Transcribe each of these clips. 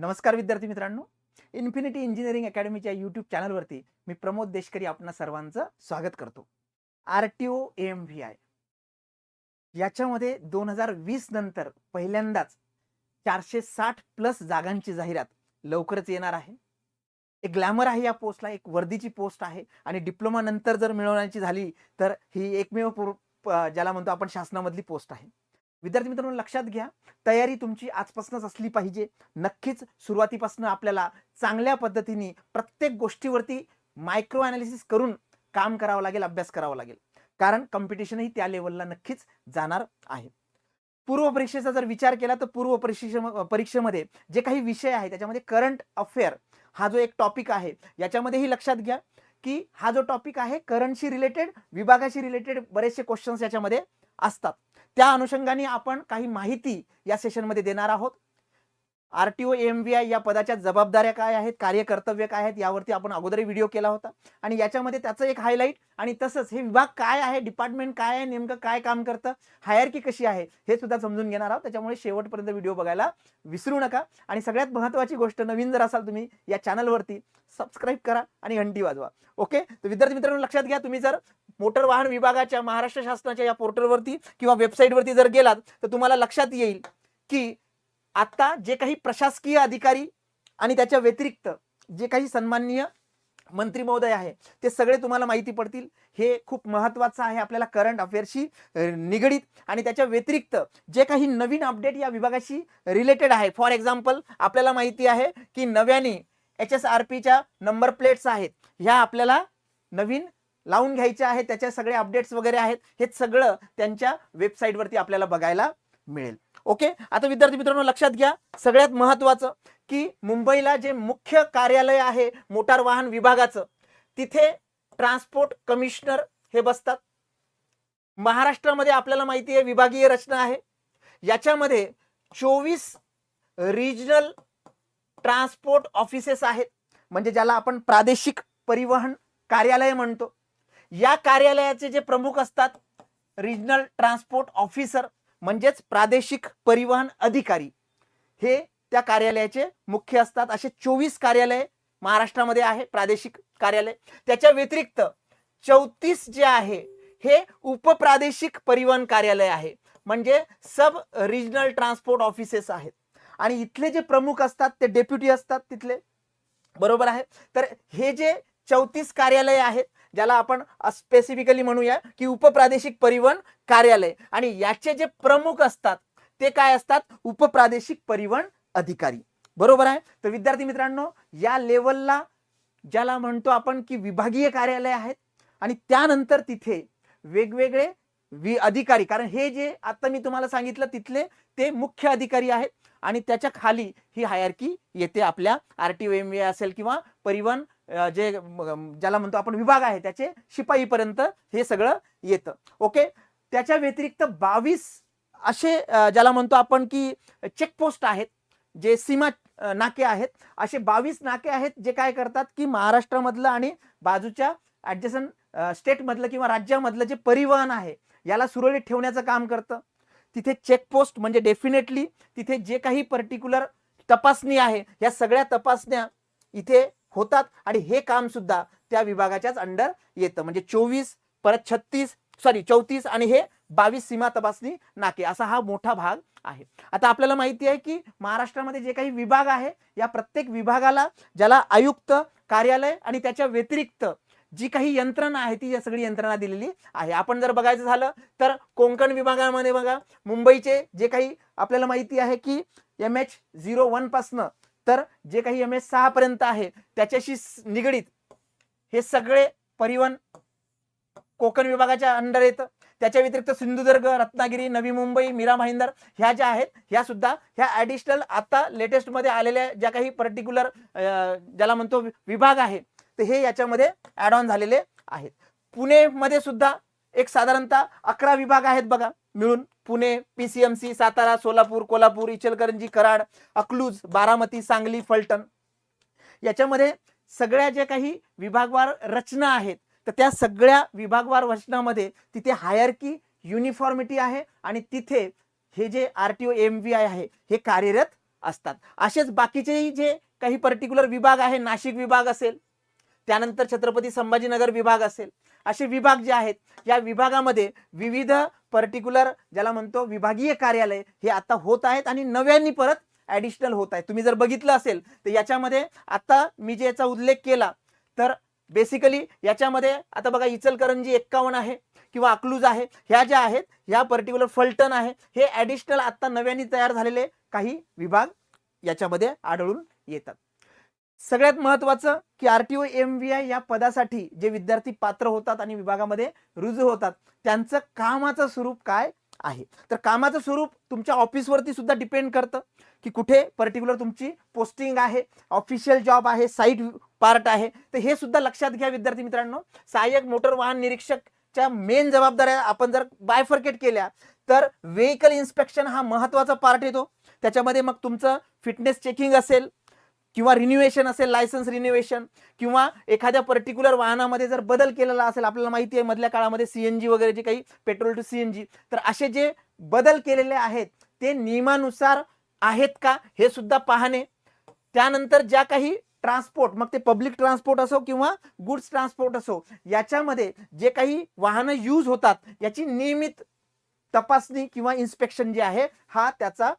नमस्कार विद्यार्थी मित्रांनो, इन्फिनिटी इंजिनिअरिंग अकॅडमीच्या यूट्यूब चॅनलवरती मी प्रमोद देशकरी आपणा सर्वांचं स्वागत करतो. RTO AMVI याच्यामध्ये 2020 नंतर पहिल्यांदाच 460 प्लस जागांची जाहिरात लवकरच येणार आहे. एक ग्लॅमर आहे या पोस्टला, एक वर्दीची पोस्ट आहे आणि डिप्लोमा नंतर जर मिळवण्याची झाली तर ही एकमेव ज्याला म्हणतो आपण शासनामधली पोस्ट आहे. विद्यार्थी मित्रांनो, लक्षात घ्या, तयारी तुमची आजपासूनच असली पाहिजे. नक्कीच सुरुवातीपासून आपल्याला चांगल्या पद्धतीने प्रत्येक गोष्टीवरती मायक्रो ॲनालिसिस करून काम करावं लागेल, अभ्यास करावा लागेल, कारण कॉम्पिटिशनही त्या लेवलला नक्कीच जाणार आहे. पूर्व परीक्षेचा जर विचार केला तर पूर्व परीक्षेमध्ये जे काही विषय आहे त्याच्यामध्ये करंट अफेअर हा जो एक टॉपिक आहे, याच्यामध्येही लक्षात घ्या की हा जो टॉपिक आहे करंटशी रिलेटेड, विभागाशी रिलेटेड बरेचसे क्वेश्चन्स याच्यामध्ये असतात. त्या अनुषंगाने आपण काही माहिती या सेशनमध्ये देणार आहोत. RTO AMVI या पदाच्या जबाबदाऱ्या काय आहेत, कार्यकर्तव्य काय आहेत, यावरती आपण अगोदरही व्हिडिओ केला होता आणि याच्यामध्ये त्याचं एक हायलाइट आणि तसंच हे विभाग काय आहे, डिपार्टमेंट काय आहे, नेमकं काय काम करतं, हायरकी कशी आहे हे सुद्धा समजून घेणार आहोत. त्याच्यामुळे शेवटपर्यंत व्हिडिओ बघायला विसरू नका आणि सगळ्यात महत्त्वाची गोष्ट, नवीन जर असाल तुम्ही या चॅनलवरती सबस्क्राईब करा आणि घंटी वाजवा. ओके, तर विद्यार्थी मित्रांनो लक्षात घ्या, तुम्ही जर मोटर वाहन विभागाच्या महाराष्ट्र शासनाच्या या पोर्टलवरती किंवा वेबसाईटवरती जर गेलात तर तुम्हाला लक्षात येईल की आता जे काही प्रशासकीय अधिकारी आणि त्याच्या व्यतिरिक्त जे काही सन्माननीय मंत्री महोदय आहे ते सगळे तुम्हाला माहिती पडतील. हे खूप महत्त्वाचं आहे आपल्याला करंट अफेअरशी निगडीत आणि त्याच्या व्यतिरिक्त जे काही नवीन अपडेट या विभागाशी रिलेटेड आहे. फॉर एक्झाम्पल, आपल्याला माहिती आहे की नव्याने HSRPच्या नंबर प्लेट्स आहेत, ह्या आपल्याला नवीन लावून घ्यायच्या आहेत, त्याचे सगळे अपडेट्स वगैरे आहेत, हे सगळं त्यांच्या वेबसाईटवरती आपल्याला बघायला मिळेल. ओके, आता विद्यार्थी मित्रांनो लक्षात घ्या, सगळ्यात महत्त्वाचं की मुंबईला जे मुख्य कार्यालय आहे मोटार वाहन विभागाचं, तिथे ट्रान्सपोर्ट कमिशनर हे बसतात. महाराष्ट्रामध्ये आपल्याला माहिती आहे विभागीय रचना आहे, याच्यामध्ये 24 रिजनल ट्रान्सपोर्ट ऑफिसेस आहेत, म्हणजे ज्याला आपण प्रादेशिक परिवहन कार्यालय म्हणतो. या कार्यालयाचे जे प्रमुख असतात रिजनल ट्रान्सपोर्ट ऑफिसर म्हणजेच प्रादेशिक परिवहन अधिकारी, हे त्या कार्यालयाचे मुख्य असतात. असे 24 कार्यालय महाराष्ट्रामध्ये आहे प्रादेशिक कार्यालय. त्याच्या व्यतिरिक्त 34 जे आहे हे उपप्रादेशिक परिवहन कार्यालय आहे, म्हणजे सब रिजनल ट्रान्सपोर्ट ऑफिसेस आहेत. आणि इथले जे प्रमुख असतात ते डेप्युटी असतात तिथले, बरोबर आहे. तर हे जे 34 कार्यालय आहेत, ज्याला आपण स्पेसिफिकली म्हणूया की उपप्रादेशिक परिवहन कार्यालय, आणि याचे जे प्रमुख असतात ते काय असतात, उपप्रादेशिक परिवहन अधिकारी, बरोबर आहे. तर विद्यार्थी मित्रांनो, या लेवलला ज्याला म्हणतो आपण की विभागीय कार्यालय आहेत आणि त्यानंतर तिथे वेगवेगळे अधिकारी, कारण हे जे आता मी तुम्हाला सांगितलं तिथले ते मुख्य अधिकारी आहेत आणि त्याच्या खाली ही हायरार्की येते. आपल्या RTO AMVI असेल किंवा परिवहन जे ज्याला म्हणतो आपण विभाग आहे त्याचे शिपाईपर्यंत हे सगळं येतं. ओके, त्याच्या व्यतिरिक्त 22 असे ज्याला म्हणतो आपण की चेकपोस्ट आहेत, जे सीमा नाके आहेत. असे 22 नाके आहेत जे काय करतात की महाराष्ट्रामधलं आणि बाजूच्या ॲडजसंट स्टेटमधलं किंवा राज्यामधलं जे परिवहन आहे याला सुरळीत ठेवण्याचं काम करतं. तिथे चेकपोस्ट म्हणजे डेफिनेटली तिथे जे काही पर्टिक्युलर तपासणी आहे या सगळ्या तपासण्या इथे होतात आणि हे काम सुद्धा त्या विभागाच्याच अंडर येतं. म्हणजे 24 परत 34 आणि हे 22 सीमा तपासणी नाके, असा हा मोठा भाग आहे. आता आपल्याला माहिती आहे की महाराष्ट्रामध्ये जे काही विभाग आहे या प्रत्येक विभागाला ज्याला आयुक्त कार्यालय आणि त्याच्या व्यतिरिक्त जी काही यंत्रणा आहे ती सगळी यंत्रणा दिलेली आहे. आपण जर बघायचं झालं तर कोकण विभागामध्ये बघा, मुंबईचे जे काही आपल्याला माहिती आहे की MH01 पासनं तर जे काही MH6 पर्यंत आहे त्याच्याशी निगडीत हे सगळे परिवहन कोकण विभागाच्या अंडर येतं. त्याच्या व्यतिरिक्त सिंधुदुर्ग, रत्नागिरी, नवी मुंबई, मीरा भाईंदर ह्या ज्या आहेत ह्या सुद्धा ह्या ॲडिशनल आता लेटेस्टमध्ये आलेल्या ज्या काही पर्टिक्युलर ज्याला म्हणतो विभाग आहे तर हे याच्यामध्ये ॲड ऑन झालेले आहेत. पुणेमध्ये सुद्धा एक साधारणतः 11 विभाग आहेत बघा मिळून. पुणे, PCMC, सातारा, सोलापूर, कोल्हापूर, इचलकरंजी, कराड, अकलूज, बारामती, सांगली, फलटण, याच्यामध्ये सगळ्या जे काही विभागवार रचना आहेत तर त्या सगळ्या विभागवार रचनामध्ये तिथे हायरार्की, युनिफॉर्मिटी आहे आणि तिथे हे जे RTO AMVI आहे हे कार्यरत असतात. असेच बाकीचेही जे काही पर्टिक्युलर विभाग आहे, नाशिक विभाग असेल, त्यानंतर छत्रपती संभाजीनगर विभाग असेल, असे विभाग जे आहेत, या विभागामध्ये विविध पर्टिक्युलर ज्याला म्हणतो विभागीय कार्यालय हे आता होत आहेत आणि नव्याने परत ॲडिशनल होत आहे. तुम्ही जर बघितलं असेल तर याच्यामध्ये आता मी जे याचा उल्लेख केला तर बेसिकली याच्यामध्ये आता बघा इचलकरंजी 51 आहे किंवा अकलूज आहे, ह्या ज्या आहेत ह्या पर्टिक्युलर फलटण आहे, हे ॲडिशनल आता नव्याने तयार झालेले काही विभाग याच्यामध्ये आढळून येतात. सगळ्यात महत्त्वाचं की आरटीओ एमव्हीआय या पदासाठी जे विद्यार्थी पात्र होतात आणि विभागामध्ये रुजू होतात त्यांचं कामाचं स्वरूप काय आहे. तर कामाचं स्वरूप तुमच्या ऑफिसवरती सुद्धा डिपेंड करतं की कुठे पर्टिक्युलर तुमची पोस्टिंग आहे, ऑफिशियल जॉब आहे, साईट पार्ट आहे. तर हे सुद्धा लक्षात घ्या विद्यार्थी मित्रांनो. सहाय्यक मोटर वाहन निरीक्षकच्या मेन जबाबदाऱ्या आपण जर बायफर्केट केल्या तर व्हेकल इन्स्पेक्शन हा महत्त्वाचा पार्ट येतो. त्याच्यामध्ये मग तुमचं फिटनेस चेकिंग असेल किंवा रिन्युएशन असेल, लायसन्स रिन्युएशन, किंवा एखाद्या पर्टिक्युलर वाहनामध्ये जर बदल केलेला असेल, आपल्याला माहिती आहे मधल्या काळामध्ये सीएनजी वगैरे जे काही पेट्रोल टू सीएनजी, तर असे जे बदल केलेले आहेत ते नियमानुसार आहेत का हे सुद्धा पाहणे. त्यानंतर ज्या काही ट्रान्सपोर्ट, मग ते पब्लिक ट्रान्सपोर्ट असो किंवा गुड्स ट्रान्सपोर्ट असो, याच्यामध्ये जे काही वाहनं यूज होतात याची नियमित तपासणी किंवा इन्स्पेक्शन जे आहे हा त्याचा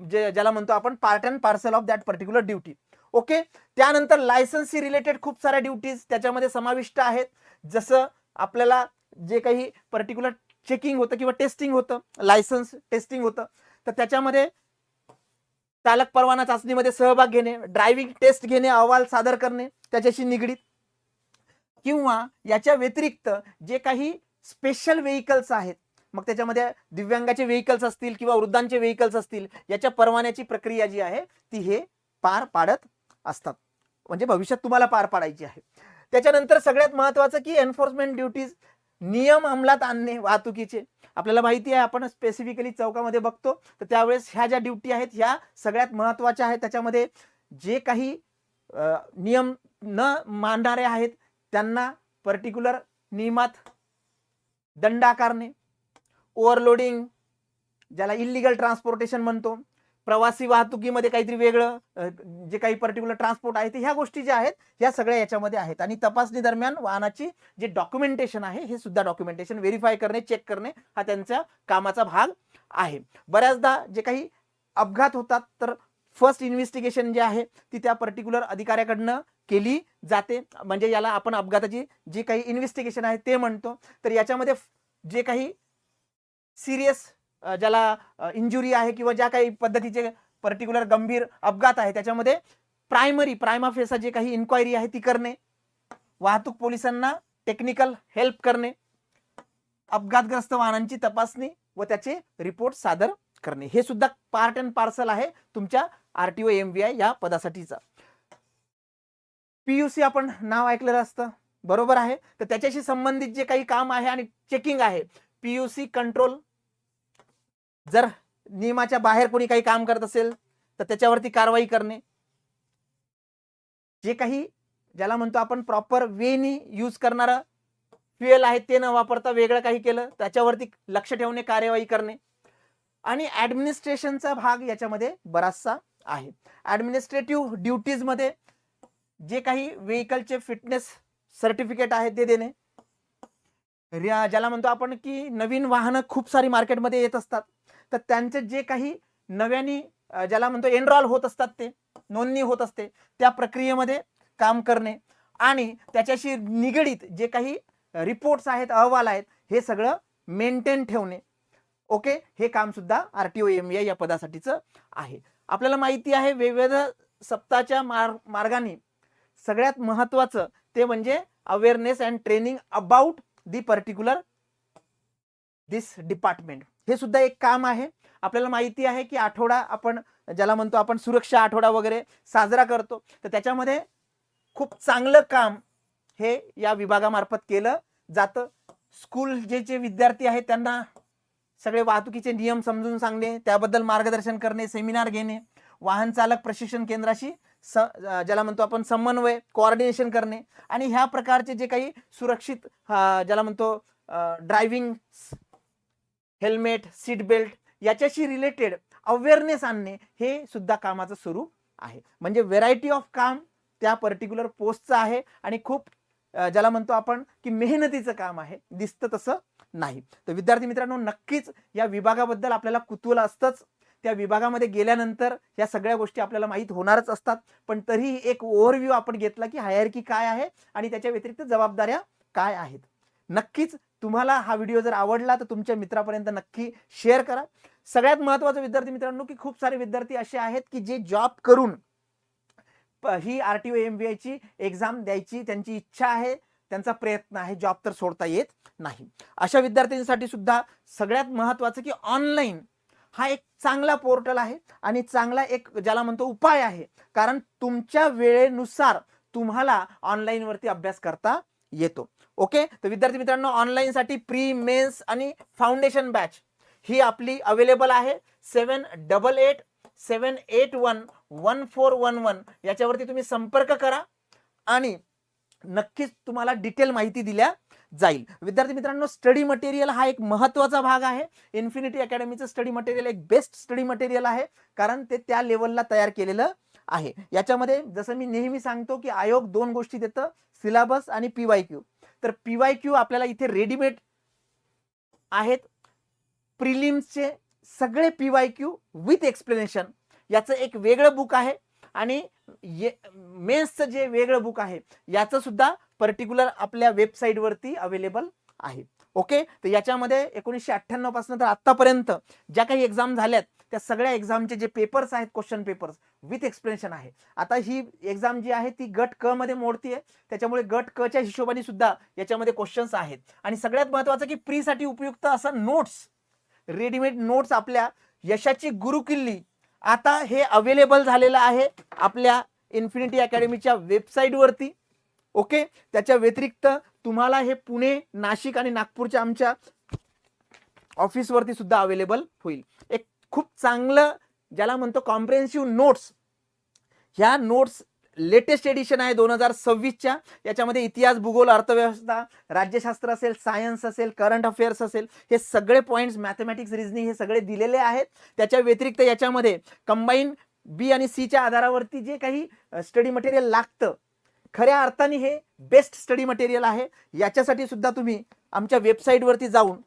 ज्याला म्हणतो आपण part and parcel of that particular duty. Okay. त्यानंतर लायसन्सशी रिलेटेड खूप साऱ्या ड्युटीज त्याच्यामध्ये समाविष्ट आहेत. जसं आपल्याला जे काही पर्टिक्युलर चेकिंग होतं किंवा टेस्टिंग होतं, लायसन्स टेस्टिंग होतं, तर त्याच्यामध्ये चालक परवाना चाचणीमध्ये सहभाग घेणे, ड्रायव्हिंग टेस्ट घेणे, अहवाल सादर करणे त्याच्याशी निगडीत, किंवा याच्या व्यतिरिक्त जे काही स्पेशल व्हेकल्स आहेत, मग त्याच्यामध्ये दिव्यांगाचे व्हेकल्स असतील किंवा वृद्धांचे व्हेकल्स असतील, याच्या परवान्याची प्रक्रिया जी आहे ती हे पार पाडत असतात, म्हणजे भविष्यात तुम्हाला पार पाडायची आहे. त्याच्यानंतर सगळ्यात महत्त्वाचं की एन्फोर्समेंट ड्युटीज, नियम अंमलात आणणे वाहतुकीचे. आपल्याला माहिती आहे आपण स्पेसिफिकली चौकामध्ये बघतो तर त्यावेळेस ह्या ज्या ड्युटी आहेत ह्या सगळ्यात महत्त्वाच्या आहेत. त्याच्यामध्ये जे काही नियम न मानणारे आहेत त्यांना पर्टिक्युलर नियमात दंड आकारणे, ओव्हरलोडिंग ज्याला इल्लीगल ट्रान्सपोर्टेशन म्हणतो, प्रवासी वाहतुकीमध्ये काहीतरी वेगळं जे काही पर्टिक्युलर ट्रान्सपोर्ट आहे ते ह्या गोष्टी ज्या आहेत ह्या सगळ्या याच्यामध्ये आहेत. आणि तपासणी दरम्यान वाहनाची जे डॉक्युमेंटेशन आहे हे सुद्धा डॉक्युमेंटेशन व्हेरीफाय करणे, चेक करणे हा त्यांच्या कामाचा भाग आहे. बऱ्याचदा जे काही अपघात होतात तर फर्स्ट इन्व्हेस्टिगेशन जे आहे ती त्या पर्टिक्युलर अधिकाऱ्याकडनं केली जाते, म्हणजे याला आपण अपघाताची जी काही इन्व्हेस्टिगेशन आहे ते म्हणतो. तर याच्यामध्ये जे काही सिरियस ज्याला इंजुरी आहे किंवा ज्या काही पद्धतीचे पर्टिक्युलर गंभीर अपघात आहे त्याच्यामध्ये प्रायमा फेसा जे काही इन्क्वायरी आहे ती करणे, वाहतूक पोलिसांना टेक्निकल हेल्प करणे, अपघातग्रस्त वाहनांची तपासणी व त्याचे रिपोर्ट सादर करणे, हे सुद्धा पार्ट अँड पार्सल आहे तुमच्या आरटीओ एमव्हीआय या पदासाठीचा. पीयूसी आपण नाव ऐकलेलं असतं, बरोबर आहे. तर त्याच्याशी संबंधित जे काही काम आहे आणि चेकिंग आहे, पीयूसी कंट्रोल, जर नियमाच्या बाहेर कोणी काही काम करत असेल तर त्याच्यावरती कारवाई करणे, जे काही ज्याला म्हणतो आपण प्रॉपर वेनी यूज करणारं फ्युएल आहे ते न वापरता वेगळं काही केलं त्याच्यावरती लक्ष ठेवणे, कार्यवाही करणे. आणि ऍडमिनिस्ट्रेशनचा भाग याच्यामध्ये बराचसा आहे. ऍडमिनिस्ट्रेटिव्ह ड्युटीज मध्ये जे काही व्हेकलचे फिटनेस सर्टिफिकेट आहे ते देणे, ज्याला म्हणतो आपण की नवीन वाहनं खूप सारी मार्केटमध्ये येत असतात तर त्यांचे जे काही नव्याने ज्याला म्हणतो एनरॉल होत असतात, ते नोंदणी होत असते, त्या प्रक्रियेमध्ये काम करणे आणि त्याच्याशी निगडीत जे काही रिपोर्ट्स आहेत, अहवाल आहेत, हे सगळं मेंटेन ठेवणे. ओके. हे काम सुद्धा आरटीओ एमव्हीआय या पदासाठीचं आहे. आपल्याला माहिती आहे विविध सप्ताहाच्या मार्गाने सगळ्यात महत्त्वाचं ते म्हणजे awareness and training about the particular this department, हे सुद्धा एक काम आहे. आपल्याला माहिती आहे की आठवडा आपण ज्याला म्हणतो आपण सुरक्षा आठवडा वगैरे साजरा करतो, तर त्याच्यामध्ये खूप चांगलं काम हे या विभागामार्फत केलं जातं. स्कूल जे विद्यार्थी आहेत त्यांना सगळे वाहतुकीचे नियम समजून सांगणे, त्याबद्दल मार्गदर्शन करणे, सेमिनार घेणे, वाहन चालक प्रशिक्षण केंद्राशी ज्याला म्हणतो आपण समन्वय, कोऑर्डिनेशन करणे आणि ह्या प्रकारचे जे काही सुरक्षित ज्याला म्हणतो ड्रायव्हिंग, हेल्मेट, सीट बेल्ट याच्याशी रिलेटेड अवेअरनेस आणणे हे सुद्धा कामाचं स्वरूप आहे. म्हणजे व्हेरायटी ऑफ काम त्या पर्टिक्युलर पोस्टचं आहे आणि खूप ज्याला म्हणतो आपण की मेहनतीचं काम आहे, दिसतं तसं नाही. तर विद्यार्थी मित्रांनो, नक्कीच या विभागाबद्दल आपल्याला कुतूहल असतंच. त्या विभागामध्ये गेल्यानंतर या सगळ्या गोष्टी आपल्याला माहीत होणारच असतात, पण तरीही एक ओव्हरव्ह्यू आपण घेतला की हायरार्की काय आहे आणि त्याच्या व्यतिरिक्त जबाबदाऱ्या काय आहेत. नक्कीच तुम्हाला हा व्हिडिओ जर आवडला तर तुमच्या मित्रापर्यंत नक्की शेअर करा. सगळ्यात महत्त्वाचं विद्यार्थी मित्रांनो की खूप सारे विद्यार्थी असे आहेत की जे जॉब करून ही RTO MVI ची एक्झाम द्यायची त्यांची इच्छा आहे, त्यांचा प्रयत्न आहे, जॉब तर सोडता येत नाही. अशा विद्यार्थ्यांसाठी सुद्धा सगळ्यात महत्त्वाचं की ऑनलाईन हा एक चांगला पोर्टल आहे आणि चांगला एक ज्याला म्हणतो उपाय आहे. कारण तुमच्या वेळेनुसार तुम्हाला ऑनलाईन वरती अभ्यास करता येतो. ओके, तर विद्यार्थी मित्रांनो, ऑनलाईन साठी प्री, मेन्स आणि फाउंडेशन बॅच ही आपली अवेलेबल आहे. 7887811411 याच्यावरती तुम्ही संपर्क करा आणि नक्कीच तुम्हाला डिटेल माहिती दिल्या जाईल. विद्यार्थी मित्रांनो, स्टडी मटेरियल हा एक महत्त्वाचा भाग आहे. इन्फिनिटी अकॅडमीचं स्टडी मटेरियल एक बेस्ट स्टडी मटेरियल आहे, कारण ते त्या लेवलला तयार केलेलं आहे. याच्यामध्ये जसं मी नेहमी सांगतो की आयोग दोन गोष्टी देतं, सिलेबस आणि PYQ. तर PYQ आपल्याला इथे रेडीमेड आहेत. प्रिलिम्सचे सगळे PYQ विथ एक्सप्लेनेशन याचं एक वेगळं बुक आहे आणि मेन्सचं जे वेगळं बुक आहे याचं सुद्धा पर्टिक्युलर आपल्या वेबसाईटवरती अवेलेबल आहे. ओके, तर याच्यामध्ये 1998 पासून तर आतापर्यंत ज्या काही एक्झाम झाल्यात त्या सगळ्या एक्झामचे जे पेपर्स आहेत, क्वेश्चन पेपर्स विथ एक्सप्लेनेशन आहे. आता ही एक्झाम जी आहे ती गट क मध्ये मोडतीये, त्याच्यामुळे गट क च्या हिशोबाने सुद्धा याच्यामध्ये क्वेश्चन्स आहेत. आणि सगळ्यात महत्त्वाचं की प्री साठी उपयुक्त असं नोट्स, रेडीमेड नोट्स आपल्या यशाची गुरुकिल्ली आता हे अवेलेबल झालेलं आहे आपल्या इन्फिनिटी अकॅडमीच्या वेबसाईटवरती. ओके, त्याच्या व्यतिरिक्त तुम्हाला हे पुणे, नाशिक आणि नागपूरच्या आमच्या ऑफिसवरती सुद्धा अवेलेबल होईल. एक खूप चांगलं ज्याला म्हणतो कॉम्प्रिहेन्सिव्ह नोट्स, ह्या नोट्स लेटेस्ट एडिशन आहे 2026च्या. याच्यामध्ये इतिहास, भूगोल, अर्थव्यवस्था, राज्यशास्त्र असेल, सायन्स असेल, करंट अफेअर्स असेल, हे सगळे पॉईंट्स, मॅथमॅटिक्स, रिझनिंग हे सगळे दिलेले आहेत. त्याच्या व्यतिरिक्त याच्यामध्ये कंबाईन B आणि C च्या आधारावरती जे काही स्टडी मटेरियल लागतं, खऱ्या अर्थाने हे बेस्ट स्टडी मटेरियल आहे. याच्यासाठी सुद्धा तुम्ही आमच्या वेबसाईटवरती जाऊन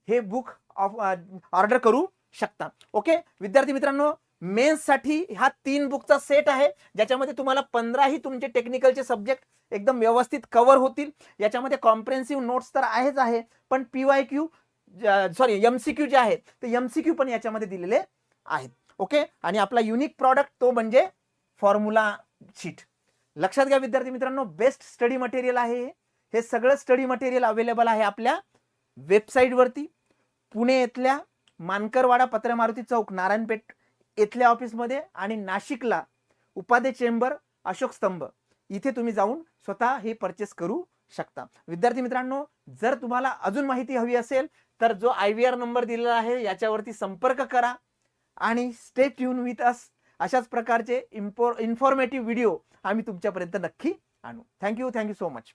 हे बुक ऑर्डर करू शकता. ओके विद्यार्थी मित्रांनो, मेन्स साठी हा 3 बुकचा सेट आहे, ज्याच्यामध्ये तुम्हाला 15ही तुमचे टेक्निकलचे सब्जेक्ट एकदम व्यवस्थित कव्हर होतील. याच्यामध्ये कॉम्प्रिहेन्सिव्ह नोट्स तर आहेच आहे, पण PYQ MCQ जे आहेत ते MCQ पण याच्यामध्ये दिलेले आहेत. ओके, आणि आपला युनिक प्रॉडक्ट तो म्हणजे फॉर्म्युला शीट. लक्षात घ्या विद्यार्थी मित्रांनो, बेस्ट स्टडी मटेरियल आहे. हे सगळं स्टडी मटेरियल अवेलेबल आहे आपल्या वेबसाईटवरती. पुणे येथल्या मानकरवाडा, पत्र मारुती चौक, नारायणपेठ येथल्या ऑफिसमध्ये आणि नाशिकला उपाध्ये चेंबर, अशोक स्तंभ इथे तुम्ही जाऊन स्वतः हे परचेस करू शकता. विद्यार्थी मित्रांनो, जर तुम्हाला अजून माहिती हवी असेल तर जो IVR नंबर दिलेला आहे याच्यावरती संपर्क करा आणि स्टे ट्यून विथ अस. अशाच प्रकारचे इन्फॉर्मेटिव्ह व्हिडिओ आम्ही तुमच्यापर्यंत नक्की आणू. Thank you so much.